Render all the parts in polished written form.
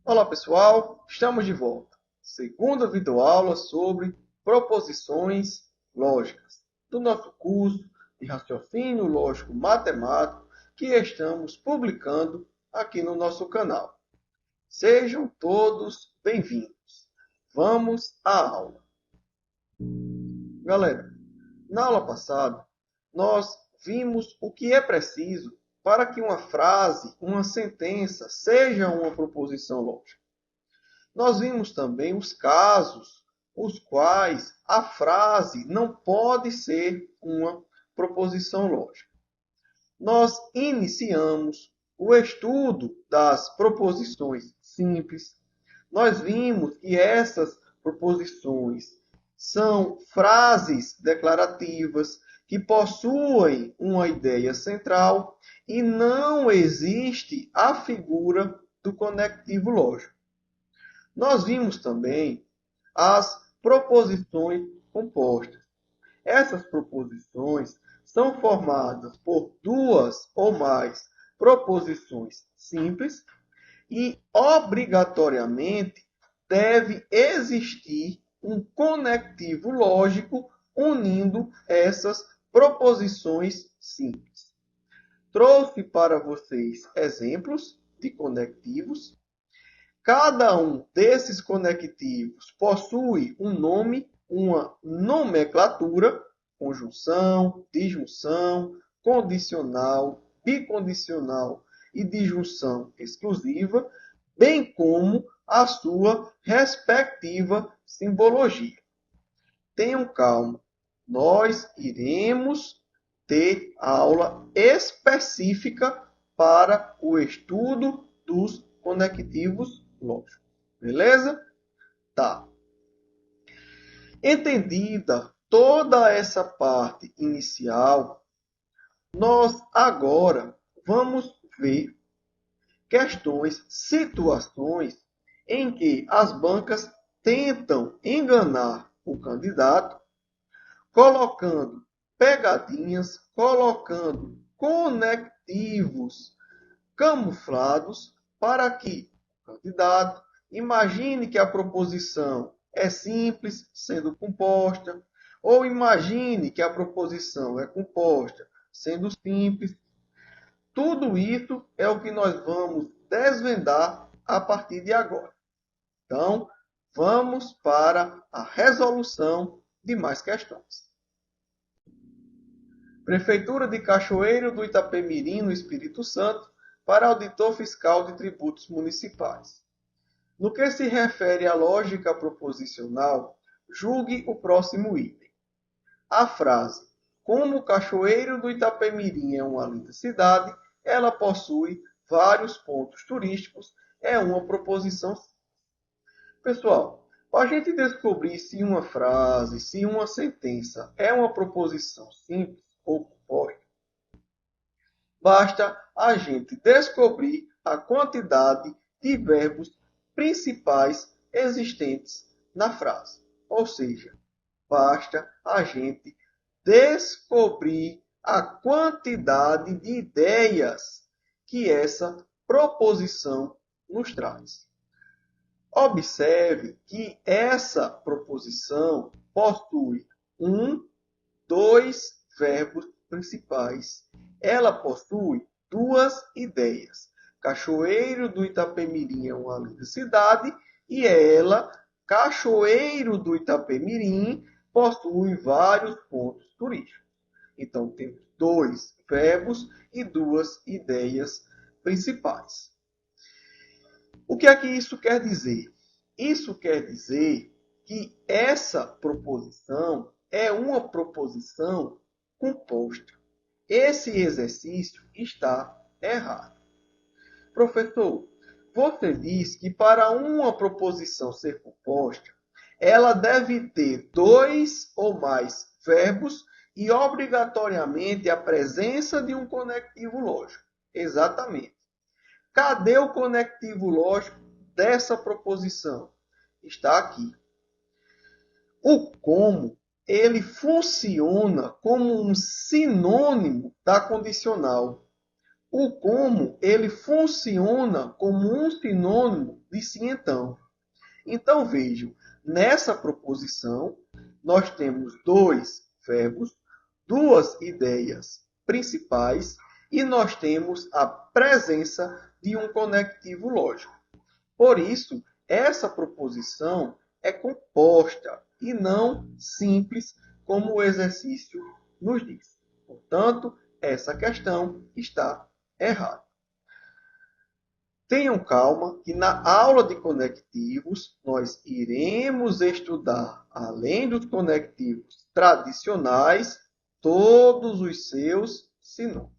Olá pessoal, estamos de volta. Segunda videoaula sobre proposições lógicas do nosso curso de raciocínio lógico matemático que estamos publicando aqui no nosso canal. Sejam todos bem-vindos. Vamos à aula. Galera, na aula passada, nós vimos o que é preciso para que uma frase, uma sentença, seja uma proposição lógica. Nós vimos também os casos os quais a frase não pode ser uma proposição lógica. Nós iniciamos o estudo das proposições simples. Nós vimos que essas proposições são frases declarativas que possuem uma ideia central e não existe a figura do conectivo lógico. Nós vimos também as proposições compostas. Essas proposições são formadas por duas ou mais proposições simples e, obrigatoriamente, deve existir um conectivo lógico unindo essas proposições simples. Trouxe para vocês exemplos de conectivos. Cada um desses conectivos possui um nome, uma nomenclatura, conjunção, disjunção, condicional, bicondicional e disjunção exclusiva, bem como a sua respectiva simbologia. Tenham calma, nós iremos ter aula específica para o estudo dos conectivos lógicos. Beleza? Tá. Entendida toda essa parte inicial, nós agora vamos ver questões, situações em que as bancas tentam enganar o candidato, colocando pegadinhas, colocando conectivos camuflados para que o candidato imagine que a proposição é simples, sendo composta, ou imagine que a proposição é composta, sendo simples. Tudo isso é o que nós vamos desvendar a partir de agora. Então, vamos para a resolução de mais questões. Prefeitura de Cachoeiro do Itapemirim, no Espírito Santo, para auditor fiscal de tributos municipais. No que se refere à lógica proposicional, julgue o próximo item. A frase, como Cachoeiro do Itapemirim é uma linda cidade, ela possui vários pontos turísticos, é uma proposição. Pessoal, para a gente descobrir se uma frase, se uma sentença é uma proposição simples ou composta, basta a gente descobrir a quantidade de verbos principais existentes na frase. Ou seja, basta a gente descobrir a quantidade de ideias que essa proposição nos traz. Observe que essa proposição possui dois verbos principais. Ela possui duas ideias. Cachoeiro do Itapemirim é uma linda cidade e ela, Cachoeiro do Itapemirim, possui vários pontos turísticos. Então, temos dois verbos e duas ideias principais. O que é que isso quer dizer? Isso quer dizer que essa proposição é uma proposição composta. Esse exercício está errado. Professor, você diz que para uma proposição ser composta, ela deve ter dois ou mais verbos e obrigatoriamente a presença de um conectivo lógico. Exatamente. Cadê o conectivo lógico dessa proposição? Está aqui. O como, ele funciona como um sinônimo da condicional. o como ele funciona como um sinônimo de sim então. Então vejam, nessa proposição nós temos dois verbos, duas ideias principais e nós temos a presença de um conectivo lógico. Por isso, essa proposição é composta e não simples, como o exercício nos diz. Portanto, essa questão está errada. Tenham calma que na aula de conectivos nós iremos estudar, além dos conectivos tradicionais, todos os seus sinônimos.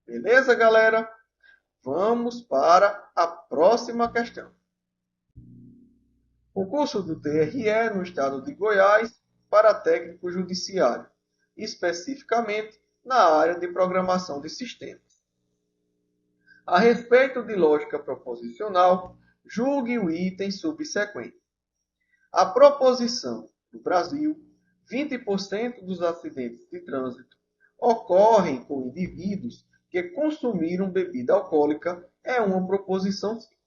Beleza, galera? Vamos para a próxima questão. Concurso do TRE no estado de Goiás para técnico judiciário, especificamente na área de programação de sistemas. A respeito de lógica proposicional, julgue o item subsequente. A proposição no Brasil, 20% dos acidentes de trânsito ocorrem com indivíduos que consumiram bebida alcoólica é uma proposição simples.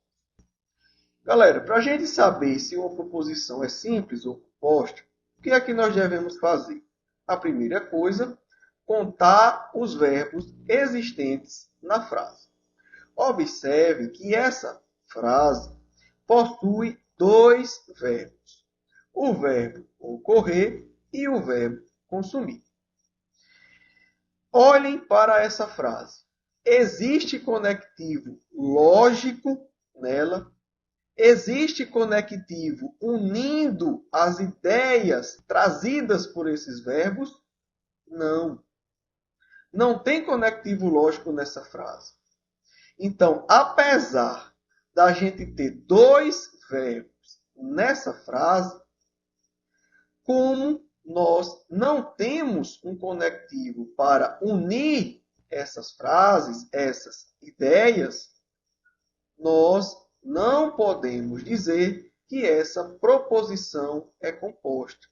Galera, para a gente saber se uma proposição é simples ou composta, o que é que nós devemos fazer? A primeira coisa, contar os verbos existentes na frase. Observe que essa frase possui dois verbos. O verbo ocorrer e o verbo consumir. Olhem para essa frase. Existe conectivo lógico nela? Existe conectivo unindo as ideias trazidas por esses verbos? Não. Não tem conectivo lógico nessa frase. Então, apesar da gente ter dois verbos nessa frase, como nós não temos um conectivo para unir essas frases, essas ideias, nós não podemos dizer que essa proposição é composta.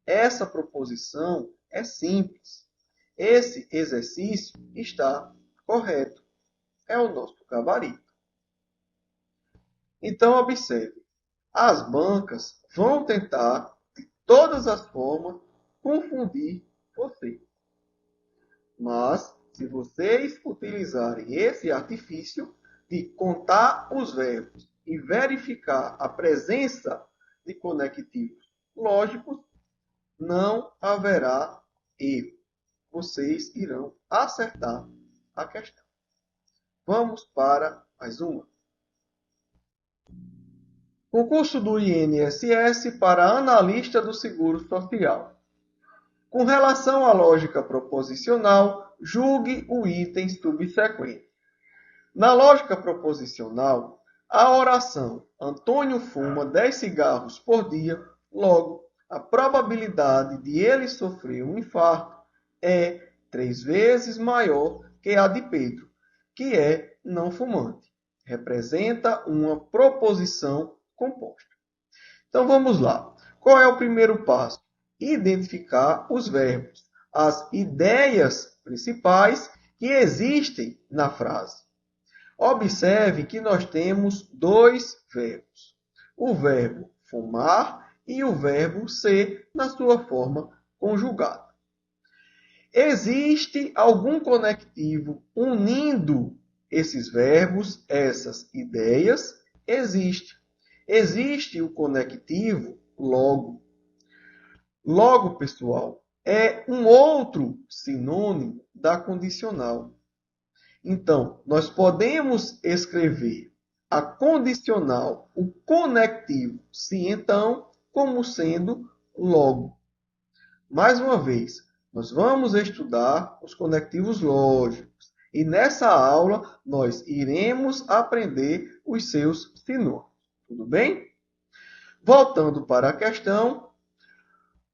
Essa proposição é simples. Esse exercício está correto. É o nosso gabarito. Então, observe. As bancas vão tentar, de todas as formas, confundir você. Mas, se vocês utilizarem esse artifício de contar os verbos e verificar a presença de conectivos lógicos, não haverá erro. Vocês irão acertar a questão. Vamos para mais uma. Concurso do INSS para analista do Seguro Social. Com relação à lógica proposicional, julgue o item subsequente. Na lógica proposicional, a oração Antônio fuma 10 cigarros por dia, logo, a probabilidade de ele sofrer um infarto é 3 vezes maior que a de Pedro, que é não fumante. Representa uma proposição composta. Então vamos lá. Qual é o primeiro passo? Identificar os verbos, as ideias principais que existem na frase. Observe que nós temos dois verbos. O verbo fumar e o verbo ser na sua forma conjugada. Existe algum conectivo unindo esses verbos, essas ideias? Existe. Existe o conectivo logo. Logo, pessoal, é um outro sinônimo da condicional. Então, nós podemos escrever a condicional, o conectivo, se então, como sendo logo. Mais uma vez, nós vamos estudar os conectivos lógicos. E nessa aula, nós iremos aprender os seus sinônimos. Tudo bem? Voltando para a questão,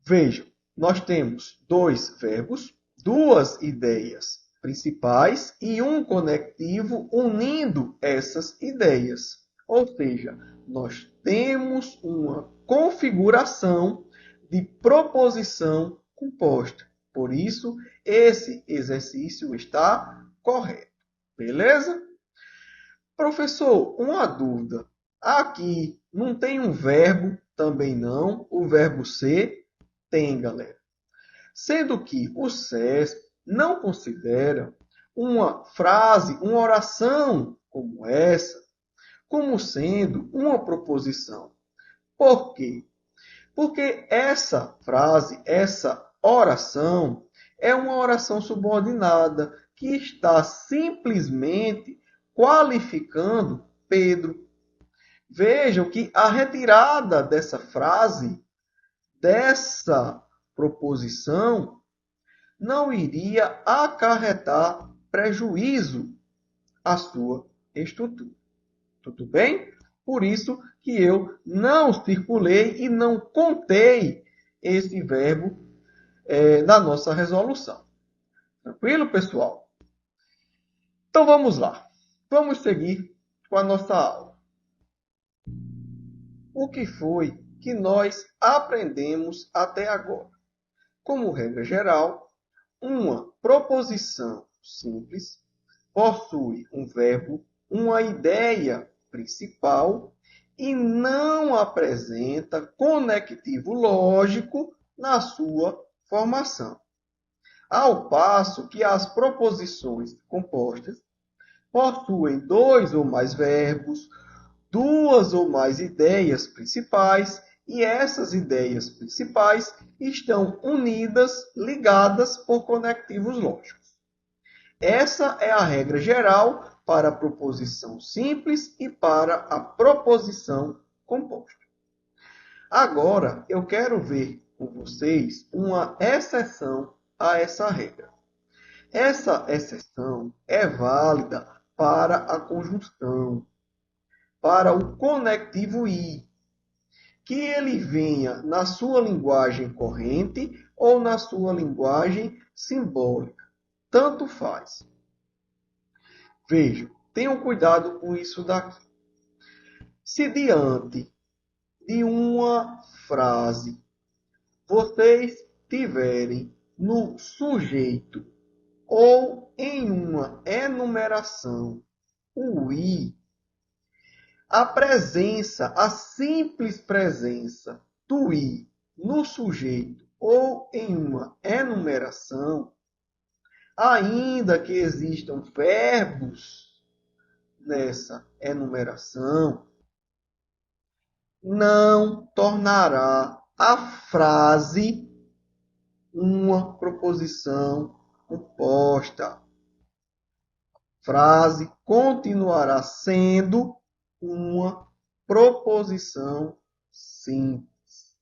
vejam, nós temos dois verbos, duas ideias principais e um conectivo unindo essas ideias. Ou seja, nós temos uma configuração de proposição composta. Por isso, esse exercício está correto. Beleza? Professor, uma dúvida. Aqui não tem um verbo também não. O verbo ser tem, galera. Sendo que o SESP não considera uma frase, uma oração como essa, como sendo uma proposição. Por quê? Porque essa frase, essa oração, é uma oração subordinada que está simplesmente qualificando Pedro. Vejam que a retirada dessa frase, dessa proposição, não iria acarretar prejuízo à sua estrutura. Tudo bem? Por isso que eu não circulei e não contei esse verbo na nossa resolução. Tranquilo, pessoal? Então vamos lá. Vamos seguir com a nossa aula. O que foi que nós aprendemos até agora? Como regra geral, uma proposição simples possui um verbo, uma ideia principal e não apresenta conectivo lógico na sua formação. Ao passo que as proposições compostas possuem dois ou mais verbos, duas ou mais ideias principais, e essas ideias principais estão unidas, ligadas por conectivos lógicos. Essa é a regra geral para a proposição simples e para a proposição composta. Agora, eu quero ver com vocês uma exceção a essa regra. Essa exceção é válida para a conjunção, para o conectivo i, que ele venha na sua linguagem corrente ou na sua linguagem simbólica. Tanto faz. Vejam, tenham cuidado com isso daqui. Se diante de uma frase vocês tiverem no sujeito ou em uma enumeração o i, a presença, a simples presença do i no sujeito ou em uma enumeração, ainda que existam verbos nessa enumeração, não tornará a frase uma proposição composta. Frase continuará sendo uma proposição simples.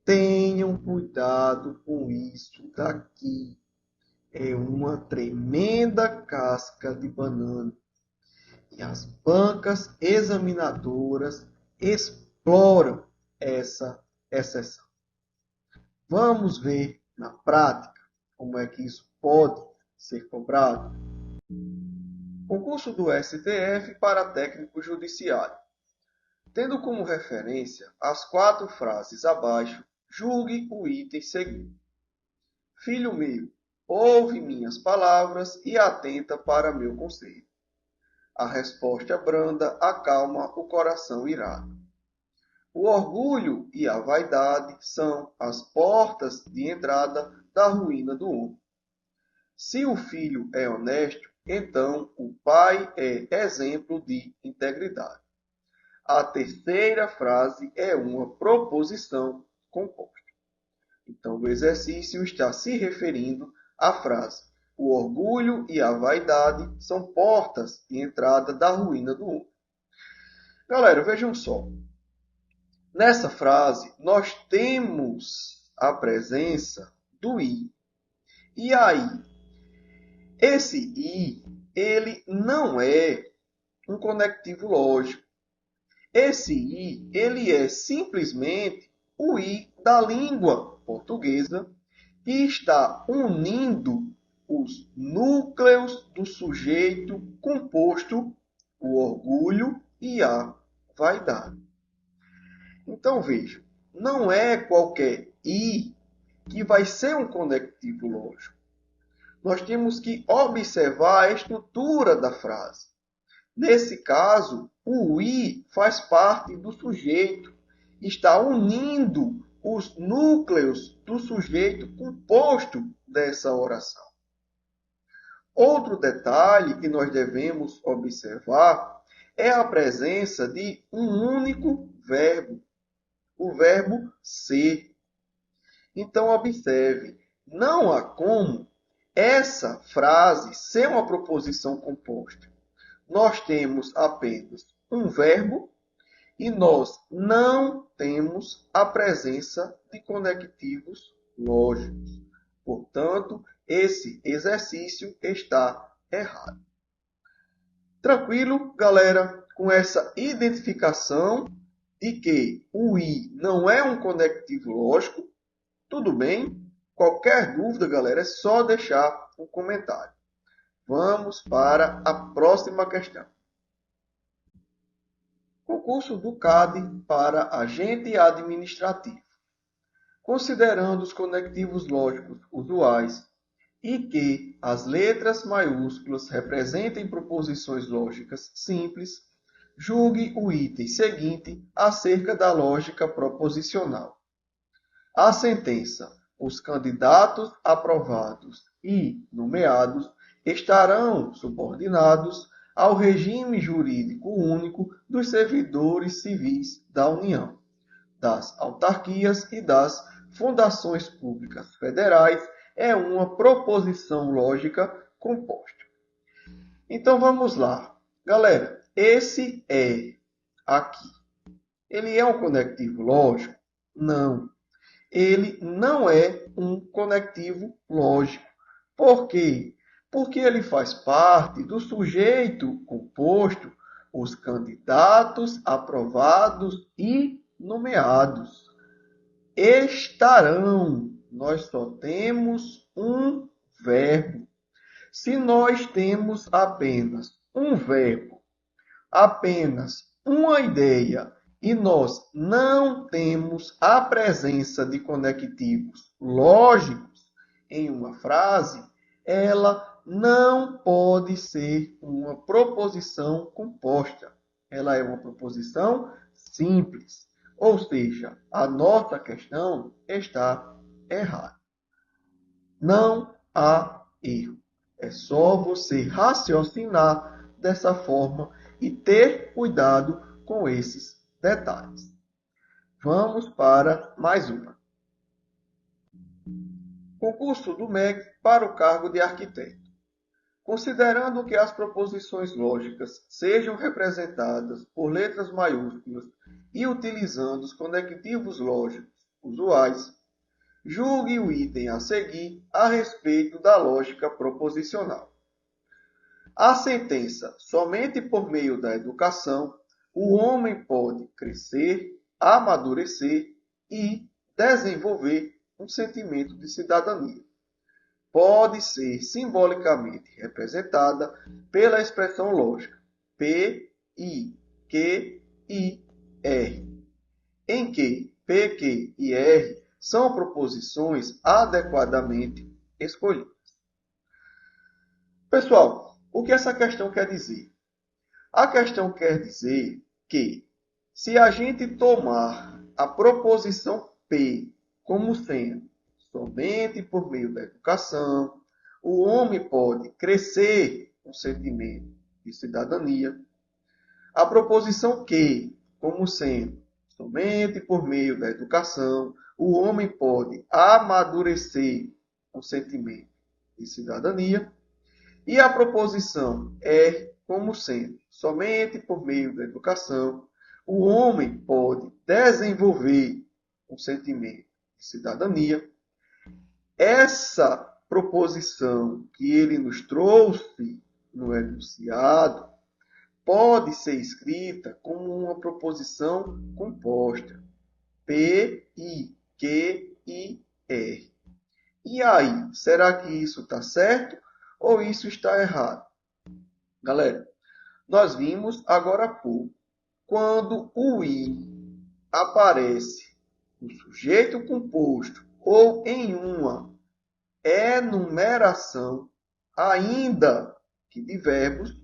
Tenham cuidado com isso daqui. É uma tremenda casca de banana. E as bancas examinadoras exploram essa exceção. Vamos ver na prática como é que isso pode ser cobrado. Concurso do STF para técnico judiciário. Tendo como referência as 4 frases abaixo, julgue o item seguinte. Filho meu, ouve minhas palavras e atenta para meu conselho. A resposta branda acalma o coração irado. O orgulho e a vaidade são as portas de entrada da ruína do homem. Se o filho é honesto, então o pai é exemplo de integridade. A terceira frase é uma proposição composta. Então, o exercício está se referindo à frase: o orgulho e a vaidade são portas de entrada da ruína do homem. Galera, vejam só. Nessa frase, nós temos a presença do i. E aí, esse i, ele não é um conectivo lógico. Esse i, ele é simplesmente o i da língua portuguesa que está unindo os núcleos do sujeito composto, o orgulho e a vaidade. Então, veja, não é qualquer i que vai ser um conectivo lógico. nós temos que observar a estrutura da frase. Nesse caso, o I faz parte do sujeito, está unindo os núcleos do sujeito composto dessa oração. Outro detalhe que nós devemos observar é a presença de um único verbo, o verbo ser. Então, observe, não há como essa frase ser uma proposição composta. Nós temos apenas um verbo e nós não temos a presença de conectivos lógicos. Portanto, esse exercício está errado. Tranquilo, galera, com essa identificação de que o I não é um conectivo lógico? Tudo bem? Qualquer dúvida, galera, é só deixar um comentário. Vamos para a próxima questão. Concurso do CAD para agente administrativo. Considerando os conectivos lógicos usuais e que as letras maiúsculas representem proposições lógicas simples, julgue o item seguinte acerca da lógica proposicional. A sentença: os candidatos aprovados e nomeados estarão subordinados ao regime jurídico único dos servidores civis da União, das autarquias e das fundações públicas federais, é uma proposição lógica composta. Então vamos lá. Galera, esse é aqui. Ele é um conectivo lógico? Não. Ele não é um conectivo lógico. Por quê? Porque ele faz parte do sujeito composto, os candidatos aprovados e nomeados. Estarão. Nós só temos um verbo. Se nós temos apenas um verbo, apenas uma ideia, e nós não temos a presença de conectivos lógicos em uma frase, ela não pode ser uma proposição composta. Ela é uma proposição simples. Ou seja, a nossa questão está errada. Não há erro. É só você raciocinar dessa forma e ter cuidado com esses detalhes. Vamos para mais uma. Concurso do MEC para o cargo de arquiteto. Considerando que as proposições lógicas sejam representadas por letras maiúsculas e utilizando os conectivos lógicos usuais, julgue o item a seguir a respeito da lógica proposicional. A sentença: somente por meio da educação o homem pode crescer, amadurecer e desenvolver um sentimento de cidadania. Pode ser simbolicamente representada pela expressão lógica P, I, Q, I, R, em que P, Q e R são proposições adequadamente escolhidas. Pessoal, o que essa questão quer dizer? A questão quer dizer que, se a gente tomar a proposição P como sendo somente por meio da educação, o homem pode crescer um sentimento de cidadania. A proposição Q como sendo somente por meio da educação, o homem pode amadurecer um sentimento de cidadania. E a proposição R como sendo somente por meio da educação, o homem pode desenvolver um sentimento de cidadania. Essa proposição que ele nos trouxe no enunciado pode ser escrita como uma proposição composta. P, I, Q, I, R. E aí, será que isso está certo ou isso está errado? Galera, nós vimos agora há pouco, quando o I aparece no sujeito composto ou em uma enumeração, ainda que de verbos,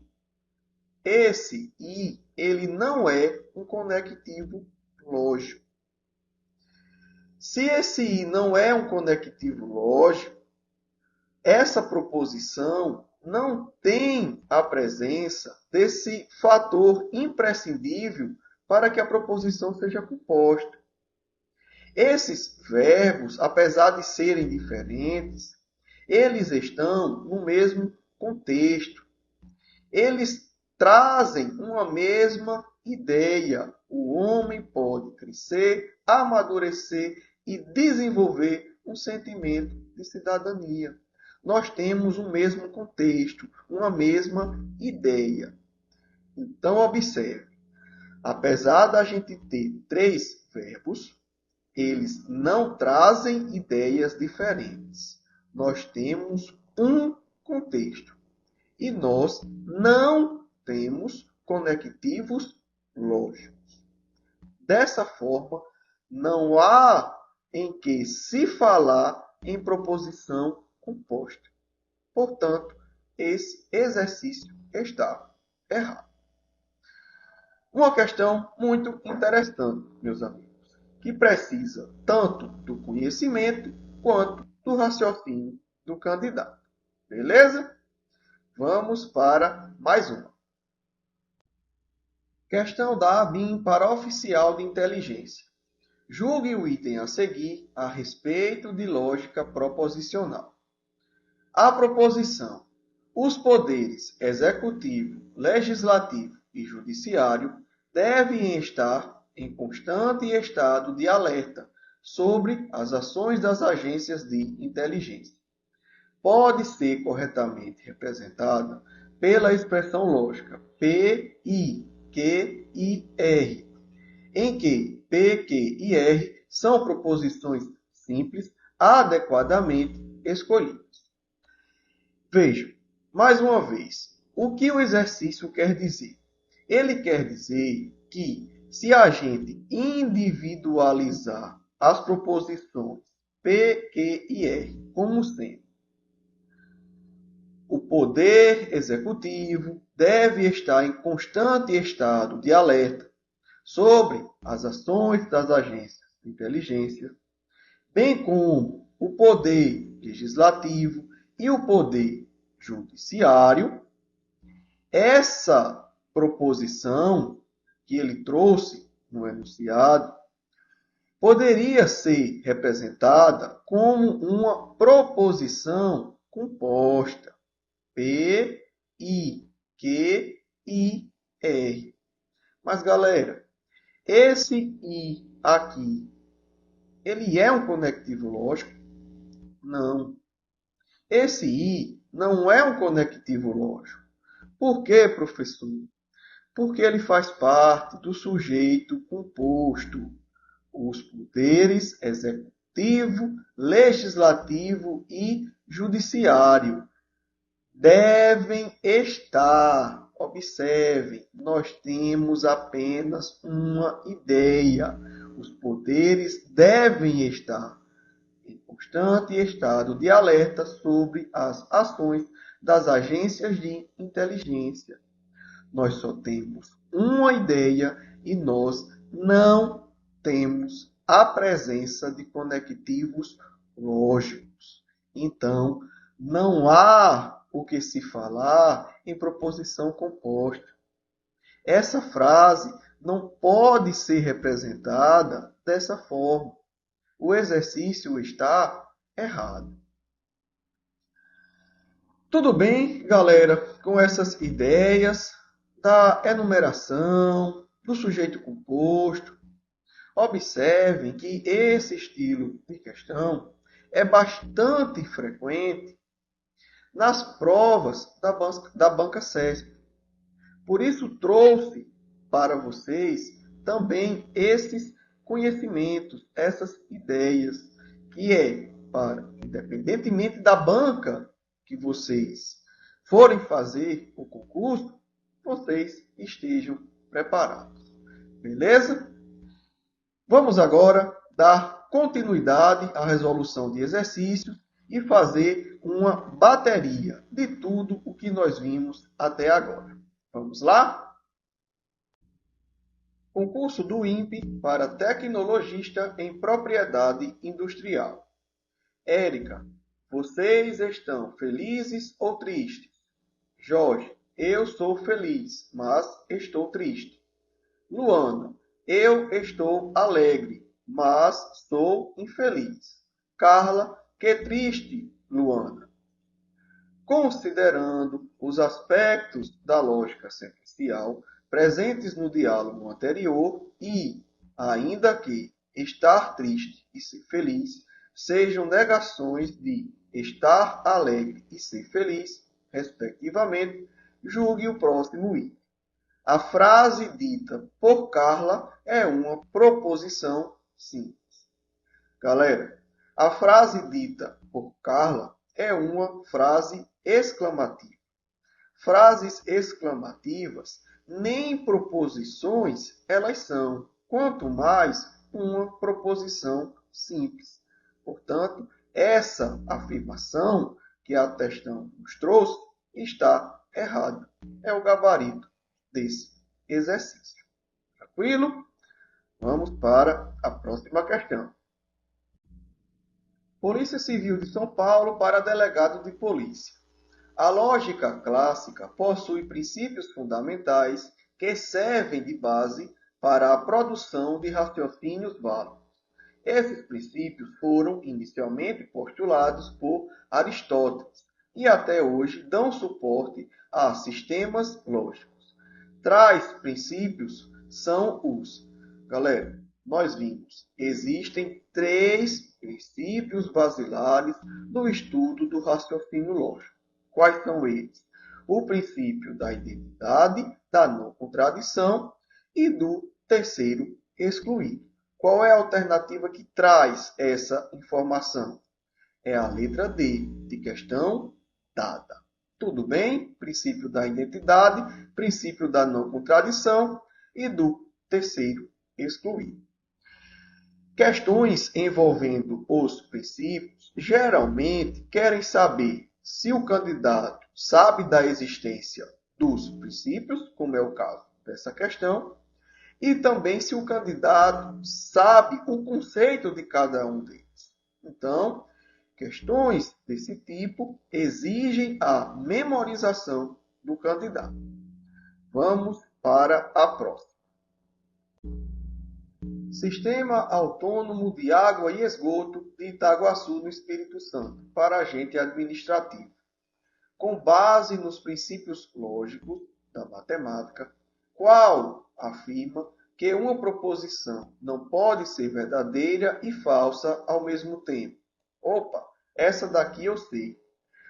esse "e" ele não é um conectivo lógico. Se esse "e" não é um conectivo lógico, essa proposição não tem a presença desse fator imprescindível para que a proposição seja composta. Esses verbos, apesar de serem diferentes, eles estão no mesmo contexto. Eles trazem uma mesma ideia. O homem pode crescer, amadurecer e desenvolver um sentimento de cidadania. Nós temos o mesmo contexto, uma mesma ideia. Então, observe. Apesar da gente ter 3 verbos, eles não trazem ideias diferentes. Nós temos um contexto. E nós não temos conectivos lógicos. Dessa forma, não há em que se falar em proposição composta. Portanto, esse exercício está errado. Uma questão muito interessante, meus amigos, que precisa tanto do conhecimento quanto do raciocínio do candidato. Beleza? Vamos para mais uma. Questão da ABIN para oficial de inteligência. Julgue o item a seguir a respeito de lógica proposicional. A proposição: os poderes executivo, legislativo e judiciário devem estar em constante estado de alerta sobre as ações das agências de inteligência. Pode ser corretamente representada pela expressão lógica P, I, Q, I, R, em que P, Q e R são proposições simples adequadamente escolhidas. Vejam, mais uma vez, o que o exercício quer dizer? Ele quer dizer que, se a gente individualizar as proposições P, Q e R como sendo o poder executivo deve estar em constante estado de alerta sobre as ações das agências de inteligência, bem como o poder legislativo e o poder judiciário. Essa proposição que ele trouxe no enunciado poderia ser representada como uma proposição composta. P, I, Q, I, R. Mas, galera, esse I aqui, ele é um conectivo lógico? Não. Esse I não é um conectivo lógico. Por quê, professor? Porque ele faz parte do sujeito composto. Os poderes executivo, legislativo e judiciário devem estar. Observem, nós temos apenas uma ideia. Os poderes devem estar em constante estado de alerta sobre as ações das agências de inteligência. Nós só temos uma ideia e nós não temos a presença de conectivos lógicos. Então, não há o que se falar em proposição composta. Essa frase não pode ser representada dessa forma. O exercício está errado. Tudo bem, galera, com essas ideias da enumeração, do sujeito composto. Observem que esse estilo de questão é bastante frequente nas provas da banca CESP. Por isso trouxe para vocês também esses conhecimentos, essas ideias, que para, independentemente da banca que vocês forem fazer o concurso, vocês estejam preparados. Beleza? Vamos agora dar continuidade à resolução de exercícios e fazer uma bateria de tudo o que nós vimos até agora. Vamos lá? Concurso do INPE para tecnologista em propriedade industrial. Érica, vocês estão felizes ou tristes? Jorge, eu sou feliz, mas estou triste. Luana, eu estou alegre, mas sou infeliz. Carla, que triste, Luana. Considerando os aspectos da lógica sequencial presentes no diálogo anterior e, ainda que estar triste e ser feliz sejam negações de estar alegre e ser feliz, respectivamente, julgue o próximo item. A frase dita por Carla é uma proposição simples. Galera, a frase dita por Carla é uma frase exclamativa. Frases exclamativas nem proposições elas são, quanto mais uma proposição simples. Portanto, essa afirmação que a questão nos trouxe está errada. É o gabarito desse exercício. Tranquilo? Vamos para a próxima questão. Polícia Civil de São Paulo para delegado de polícia. A lógica clássica possui princípios fundamentais que servem de base para a produção de raciocínios válidos. Esses princípios foram inicialmente postulados por Aristóteles e até hoje dão suporte a sistemas lógicos. Tais princípios são os... Galera, nós vimos, existem 3 princípios basilares no estudo do raciocínio lógico. Quais são eles? O princípio da identidade, da não contradição e do terceiro excluído. Qual é a alternativa que traz essa informação? É a letra D, de questão dada. Tudo bem? Princípio da identidade, princípio da não contradição e do terceiro excluído. Questões envolvendo os princípios geralmente querem saber se o candidato sabe da existência dos princípios, como é o caso dessa questão, e também se o candidato sabe o conceito de cada um deles. Então, questões desse tipo exigem a memorização do candidato. Vamos para a próxima. Sistema Autônomo de Água e Esgoto de Itaguaçu, no Espírito Santo, para agente administrativo. Com base nos princípios lógicos da matemática, qual afirma que uma proposição não pode ser verdadeira e falsa ao mesmo tempo? Opa, essa daqui eu sei.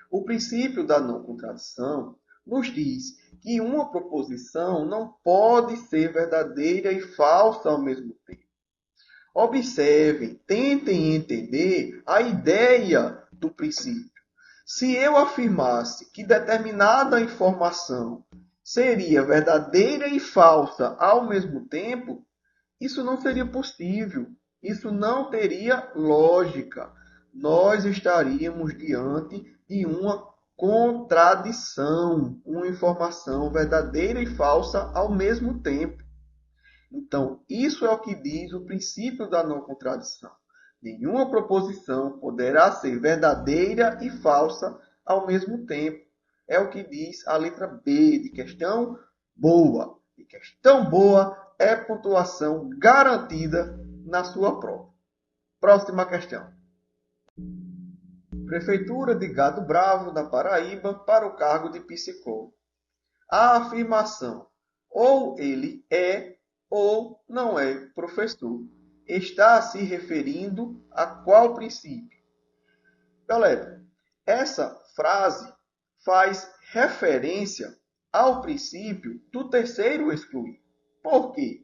O princípio da não contradição nos diz que uma proposição não pode ser verdadeira e falsa ao mesmo tempo. Observem, tentem entender a ideia do princípio. Se eu afirmasse que determinada informação seria verdadeira e falsa ao mesmo tempo, isso não seria possível. Isso não teria lógica. Nós estaríamos diante de uma contradição, uma informação verdadeira e falsa ao mesmo tempo. Então, isso é o que diz o princípio da não contradição. Nenhuma proposição poderá ser verdadeira e falsa ao mesmo tempo. É o que diz a letra B de questão boa. E questão boa é pontuação garantida na sua prova. Próxima questão. Prefeitura de Gado Bravo, na Paraíba, para o cargo de psicólogo. A afirmação ou ele é ou não é professor está se referindo a qual princípio? Galera, essa frase faz referência ao princípio do terceiro excluído. Por quê?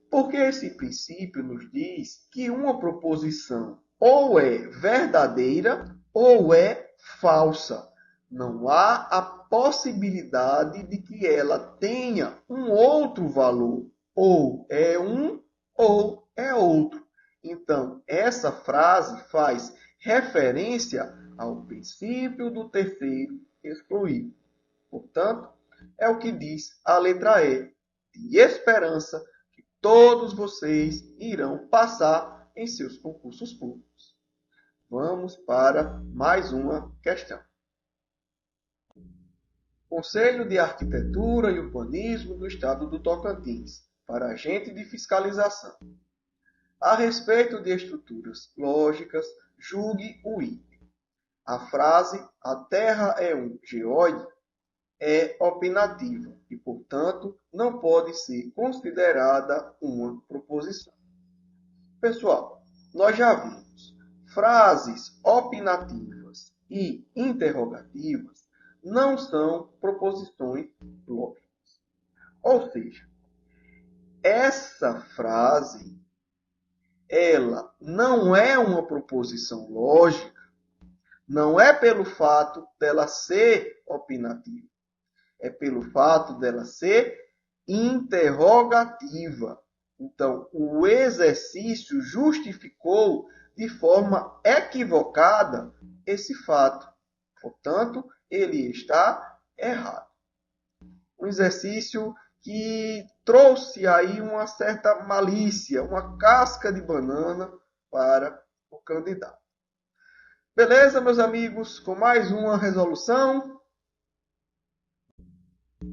Porque esse princípio nos diz que uma proposição ou é verdadeira ou é falsa. Não há a possibilidade de que ela tenha um outro valor. Ou é um ou é outro. Então, essa frase faz referência ao princípio do terceiro excluído. Portanto, é o que diz a letra E, de esperança que todos vocês irão passar em seus concursos públicos. Vamos para mais uma questão. Conselho de Arquitetura e Urbanismo do Estado do Tocantins, para agente de fiscalização. A respeito de estruturas lógicas, julgue o item. A frase "a Terra é um geóide" é opinativa e, portanto, não pode ser considerada uma proposição. Pessoal, nós já vimos, frases opinativas e interrogativas não são proposições lógicas. Ou seja, essa frase ela não é uma proposição lógica, não é pelo fato dela ser opinativa, é pelo fato dela ser interrogativa. Então, o exercício justificou de forma equivocada esse fato. Portanto, ele está errado. Um exercício que trouxe aí uma certa malícia, uma casca de banana para o candidato. Beleza, meus amigos? Com mais uma resolução.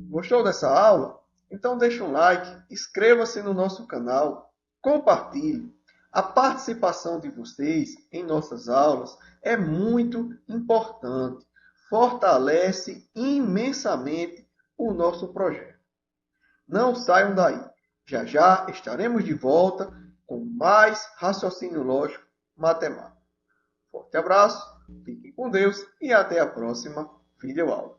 Gostou dessa aula? Então deixa um like, inscreva-se no nosso canal, compartilhe. A participação de vocês em nossas aulas é muito importante. Fortalece imensamente o nosso projeto. Não saiam daí. Já já estaremos de volta com mais raciocínio lógico matemático. Forte abraço, fiquem com Deus e até a próxima videoaula.